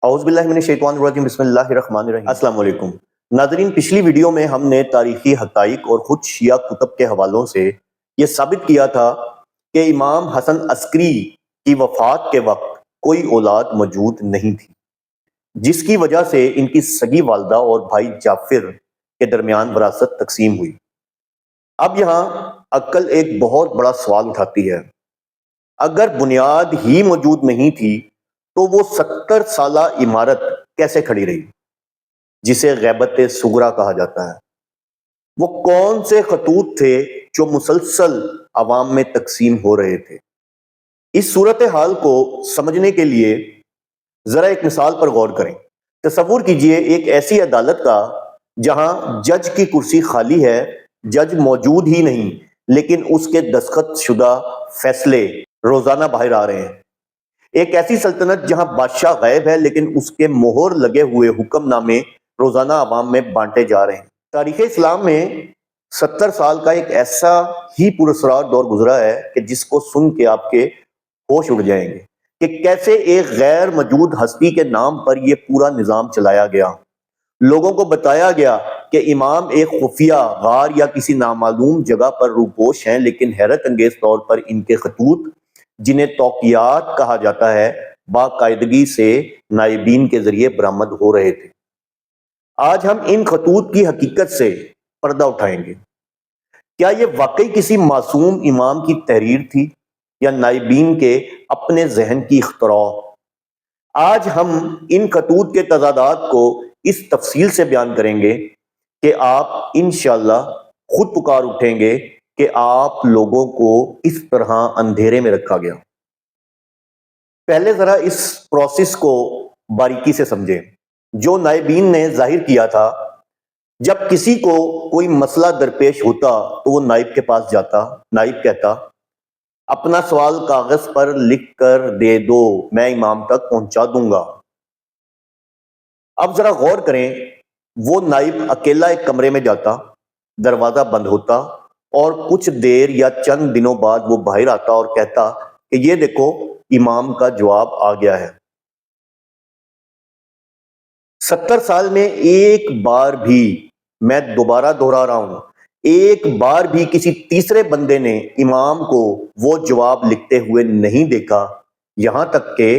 اعوذ باللہ من الشیطان الرجیم بسم اللہ الرحمن الرحیم۔ السلام علیکم ناظرین، پچھلی ویڈیو میں ہم نے تاریخی حقائق اور خود شیعہ کتب کے حوالوں سے یہ ثابت کیا تھا کہ امام حسن عسکری کی وفات کے وقت کوئی اولاد موجود نہیں تھی، جس کی وجہ سے ان کی سگی والدہ اور بھائی جعفر کے درمیان وراثت تقسیم ہوئی۔ اب یہاں عقل ایک بہت بڑا سوال اٹھاتی ہے، اگر بنیاد ہی موجود نہیں تھی تو وہ 70 سالہ عمارت کیسے کھڑی رہی، جسے غیبت صغریٰ کہا جاتا ہے؟ وہ کون سے خطوط تھے جو مسلسل عوام میں تقسیم ہو رہے تھے؟ اس صورتحال کو سمجھنے کے لیے ذرا ایک مثال پر غور کریں۔ تصور کیجئے ایک ایسی عدالت کا جہاں جج کی کرسی خالی ہے، جج موجود ہی نہیں، لیکن اس کے دستخط شدہ فیصلے روزانہ باہر آ رہے ہیں۔ ایک ایسی سلطنت جہاں بادشاہ غائب ہے، لیکن اس کے مہر لگے ہوئے حکم نامے روزانہ عوام میں بانٹے جا رہے ہیں۔ تاریخ اسلام میں 70 سال کا ایک ایسا ہی پراسرار دور گزرا ہے کہ جس کو سن کے آپ کے ہوش اڑ جائیں گے کہ کیسے ایک غیر موجود ہستی کے نام پر یہ پورا نظام چلایا گیا۔ لوگوں کو بتایا گیا کہ امام ایک خفیہ غار یا کسی نامعلوم جگہ پر روپوش ہیں، لیکن حیرت انگیز طور پر ان کے خطوط، جنہیں توقیات کہا جاتا ہے، باقاعدگی سے نائبین کے ذریعے برآمد ہو رہے تھے۔ آج ہم ان خطوط کی حقیقت سے پردہ اٹھائیں گے۔ کیا یہ واقعی کسی معصوم امام کی تحریر تھی یا نائبین کے اپنے ذہن کی اختراع؟ آج ہم ان خطوط کے تضادات کو اس تفصیل سے بیان کریں گے کہ آپ انشاءاللہ خود پکار اٹھیں گے کہ آپ لوگوں کو اس طرح اندھیرے میں رکھا گیا۔ پہلے ذرا اس پروسیس کو باریکی سے سمجھیں جو نائبین نے ظاہر کیا تھا۔ جب کسی کو کوئی مسئلہ درپیش ہوتا تو وہ نائب کے پاس جاتا، نائب کہتا اپنا سوال کاغذ پر لکھ کر دے دو، میں امام تک پہنچا دوں گا۔ اب ذرا غور کریں، وہ نائب اکیلا ایک کمرے میں جاتا، دروازہ بند ہوتا اور کچھ دیر یا چند دنوں بعد وہ باہر آتا اور کہتا کہ یہ دیکھو امام کا جواب آ گیا ہے۔ 70 سال میں ایک بار بھی، میں دوبارہ دہرا رہا ہوں، ایک بار بھی کسی تیسرے بندے نے امام کو وہ جواب لکھتے ہوئے نہیں دیکھا، یہاں تک کہ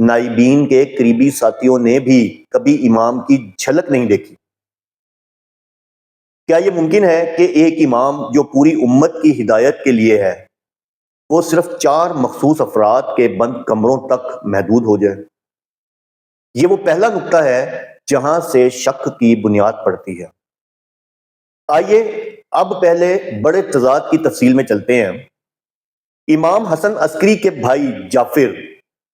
نائبین کے قریبی ساتھیوں نے بھی کبھی امام کی جھلک نہیں دیکھی۔ کیا یہ ممکن ہے کہ ایک امام جو پوری امت کی ہدایت کے لیے ہے، وہ صرف 4 مخصوص افراد کے بند کمروں تک محدود ہو جائے؟ یہ وہ پہلا نقطہ ہے جہاں سے شک کی بنیاد پڑتی ہے۔ آئیے اب پہلے بڑے تضاد کی تفصیل میں چلتے ہیں۔ امام حسن عسکری کے بھائی جعفر،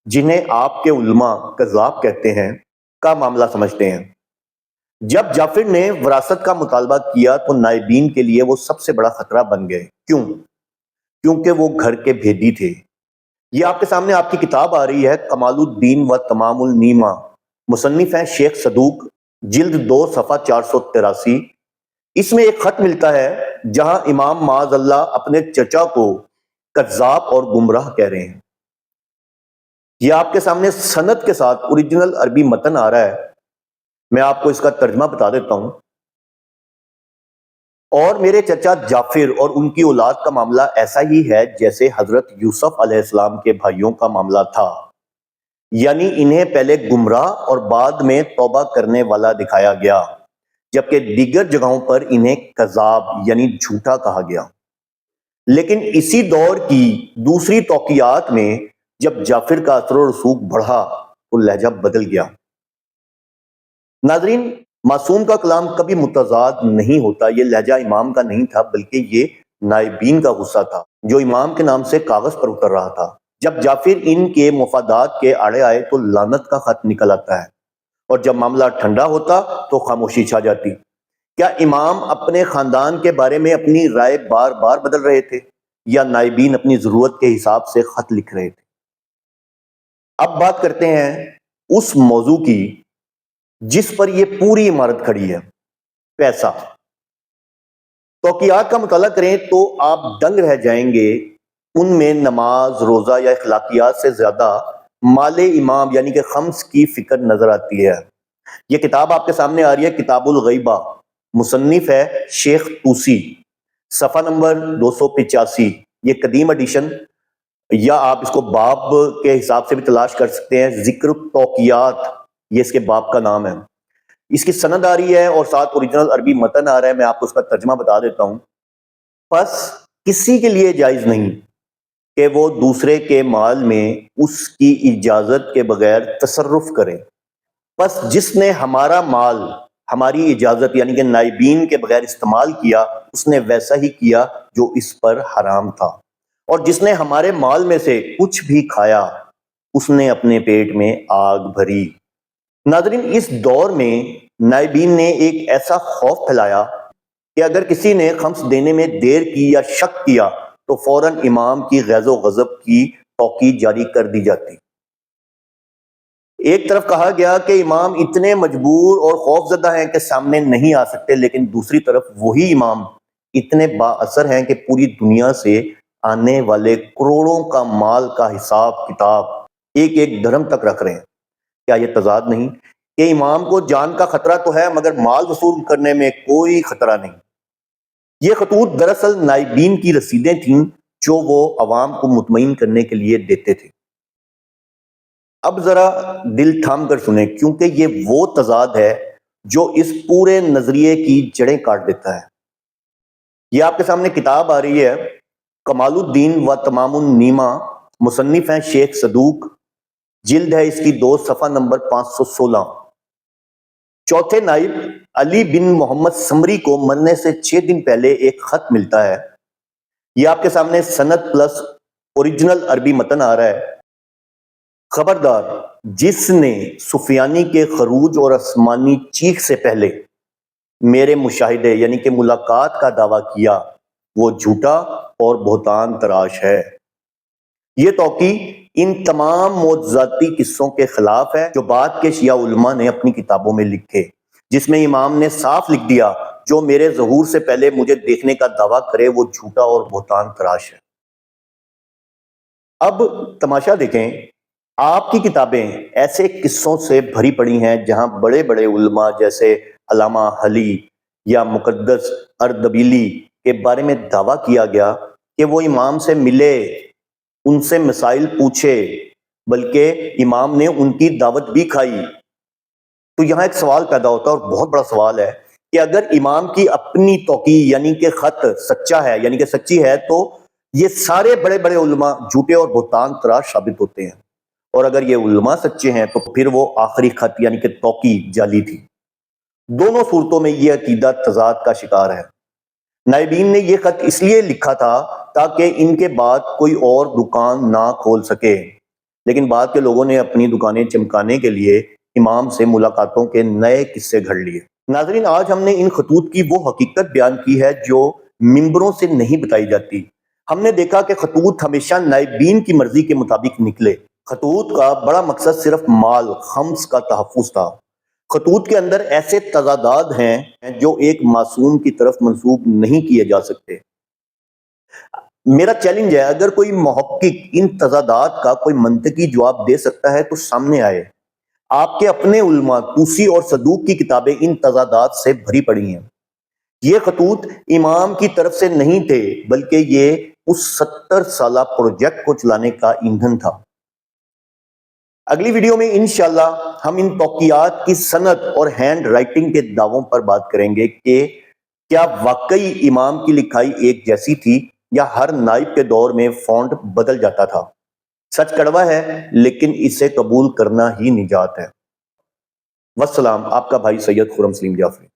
جنہیں آپ کے علماء کذاب کہتے ہیں، کا معاملہ سمجھتے ہیں۔ جب جعفر نے وراثت کا مطالبہ کیا تو نائبین کے لیے وہ سب سے بڑا خطرہ بن گئے۔ کیوں؟ کیونکہ وہ گھر کے بھیدی تھے۔ یہ آپ کے سامنے آپ کی کتاب آ رہی ہے، کمال الدین و تمام النیمہ، مصنف ہیں شیخ صدوق، جلد 2 صفحہ 483۔ اس میں ایک خط ملتا ہے جہاں امام معاذ اللہ اپنے چچا کو کذاب اور گمراہ کہہ رہے ہیں۔ یہ آپ کے سامنے سند کے ساتھ اوریجنل عربی متن آ رہا ہے، میں آپ کو اس کا ترجمہ بتا دیتا ہوں۔ اور میرے چچا جعفر اور ان کی اولاد کا معاملہ ایسا ہی ہے جیسے حضرت یوسف علیہ السلام کے بھائیوں کا معاملہ تھا، یعنی انہیں پہلے گمراہ اور بعد میں توبہ کرنے والا دکھایا گیا، جبکہ دیگر جگہوں پر انہیں کذاب یعنی جھوٹا کہا گیا۔ لیکن اسی دور کی دوسری توقیات میں جب جعفر کا اثر و رسوخ بڑھا تو لہجہ بدل گیا۔ ناظرین، معصوم کا کلام کبھی متضاد نہیں ہوتا۔ یہ لہجہ امام کا نہیں تھا، بلکہ یہ نائبین کا غصہ تھا جو امام کے نام سے کاغذ پر اتر رہا تھا۔ جب جعفر ان کے مفادات کے آڑے آئے تو لعنت کا خط نکل آتا ہے، اور جب معاملہ ٹھنڈا ہوتا تو خاموشی چھا جاتی۔ کیا امام اپنے خاندان کے بارے میں اپنی رائے بار بار بدل رہے تھے، یا نائبین اپنی ضرورت کے حساب سے خط لکھ رہے تھے؟ اب بات کرتے ہیں اس موضوع کی جس پر یہ پوری عمارت کھڑی ہے، پیسہ۔ توقیات کا مطالعہ کریں تو آپ دنگ رہ جائیں گے۔ ان میں نماز، روزہ یا اخلاقیات سے زیادہ مال امام یعنی کہ خمس کی فکر نظر آتی ہے۔ یہ کتاب آپ کے سامنے آ رہی ہے، کتاب الغیبہ، مصنف ہے شیخ طوسی، صفحہ نمبر 285۔ یہ قدیم ایڈیشن، یا آپ اس کو باب کے حساب سے بھی تلاش کر سکتے ہیں، ذکر التوقیات، یہ اس کے باب کا نام ہے۔ اس کی سند آ رہی ہے اور ساتھ اوریجنل عربی متن آ رہا ہے، میں آپ کو اس کا ترجمہ بتا دیتا ہوں۔ پس کسی کے لیے جائز نہیں کہ وہ دوسرے کے مال میں اس کی اجازت کے بغیر تصرف کرے، پس جس نے ہمارا مال ہماری اجازت یعنی کہ نائبین کے بغیر استعمال کیا، اس نے ویسا ہی کیا جو اس پر حرام تھا، اور جس نے ہمارے مال میں سے کچھ بھی کھایا، اس نے اپنے پیٹ میں آگ بھری۔ ناظرین، اس دور میں نائبین نے ایک ایسا خوف پھیلایا کہ اگر کسی نے خمس دینے میں دیر کی یا شک کیا تو فوراً امام کی غیظ و غضب کی توقیع جاری کر دی جاتی۔ ایک طرف کہا گیا کہ امام اتنے مجبور اور خوف زدہ ہیں کہ سامنے نہیں آ سکتے، لیکن دوسری طرف وہی امام اتنے با اثر ہیں کہ پوری دنیا سے آنے والے کروڑوں کا مال کا حساب کتاب ایک ایک درہم تک رکھ رہے ہیں۔ کیا یہ تضاد نہیں کہ امام کو جان کا خطرہ تو ہے مگر مال وصول کرنے میں کوئی خطرہ نہیں؟ یہ خطوط دراصل نائبین کی رسیدیں تھیں جو وہ عوام کو مطمئن کرنے کے لیے دیتے تھے۔ اب ذرا دل تھام کر سنیں، کیونکہ یہ وہ تضاد ہے جو اس پورے نظریے کی جڑیں کاٹ دیتا ہے۔ یہ آپ کے سامنے کتاب آ رہی ہے، کمال الدین و تمام النیمہ، مصنف ہیں شیخ صدوق، جلد ہے اس کی 2، صفحہ نمبر 516۔ چوتھے نائب علی بن محمد سمری کو مرنے سے 6 دن پہلے ایک خط ملتا ہے۔ یہ آپ کے سامنے سند پلس اوریجنل عربی متن آ رہا ہے۔ خبردار، جس نے سفیانی کے خروج اور آسمانی چیخ سے پہلے میرے مشاہدے یعنی کہ ملاقات کا دعویٰ کیا، وہ جھوٹا اور بہتان تراش ہے۔ یہ توقیع ان تمام معجزاتی قصوں کے خلاف ہے جو بعد کے شیعہ علماء نے اپنی کتابوں میں لکھے، جس میں امام نے صاف لکھ دیا جو میرے ظہور سے پہلے مجھے دیکھنے کا دعویٰ کرے وہ جھوٹا اور بہتان تراش ہے۔ اب تماشا دیکھیں، آپ کی کتابیں ایسے قصوں سے بھری پڑی ہیں جہاں بڑے بڑے علماء جیسے علامہ حلی یا مقدس اردبیلی کے بارے میں دعویٰ کیا گیا کہ وہ امام سے ملے، ان سے مسائل پوچھے، بلکہ امام نے ان کی دعوت بھی کھائی۔ تو یہاں ایک سوال پیدا ہوتا ہے اور بہت بڑا سوال ہے کہ اگر امام کی اپنی توقیع یعنی کہ خط سچا ہے یعنی کہ سچی ہے، تو یہ سارے بڑے بڑے علماء جھوٹے اور بہتان تراش ثابت ہوتے ہیں، اور اگر یہ علماء سچے ہیں تو پھر وہ آخری خط یعنی کہ توقیع جعلی تھی۔ دونوں صورتوں میں یہ عقیدہ تضاد کا شکار ہے۔ نائبین نے یہ خط اس لیے لکھا تھا تاکہ ان کے بعد کوئی اور دکان نہ کھول سکے، لیکن بعد کے لوگوں نے اپنی دکانیں چمکانے کے لیے امام سے ملاقاتوں کے نئے قصے گھڑ لیے۔ ناظرین، آج ہم نے ان خطوط کی وہ حقیقت بیان کی ہے جو منبروں سے نہیں بتائی جاتی۔ ہم نے دیکھا کہ خطوط ہمیشہ نائبین کی مرضی کے مطابق نکلے۔ خطوط کا بڑا مقصد صرف مال خمس کا تحفظ تھا۔ خطوط کے اندر ایسے تضادات ہیں جو ایک معصوم کی طرف منسوب نہیں کیے جا سکتے۔ میرا چیلنج ہے، اگر کوئی محقق ان تضادات کا کوئی منطقی جواب دے سکتا ہے تو سامنے آئے۔ آپ کے اپنے علماء طوسی اور صدوق کی کتابیں ان تضادات سے بھری پڑی ہیں۔ یہ خطوط امام کی طرف سے نہیں تھے، بلکہ یہ اس 70 سالہ پروجیکٹ کو چلانے کا ایندھن تھا۔ اگلی ویڈیو میں انشاءاللہ ہم ان توقیات کی سند اور ہینڈ رائٹنگ کے دعووں پر بات کریں گے کہ کیا واقعی امام کی لکھائی ایک جیسی تھی یا ہر نائب کے دور میں فونٹ بدل جاتا تھا۔ سچ کڑوا ہے لیکن اسے قبول کرنا ہی نجات ہے۔ والسلام، آپ کا بھائی سید خرم سلیم جعفری۔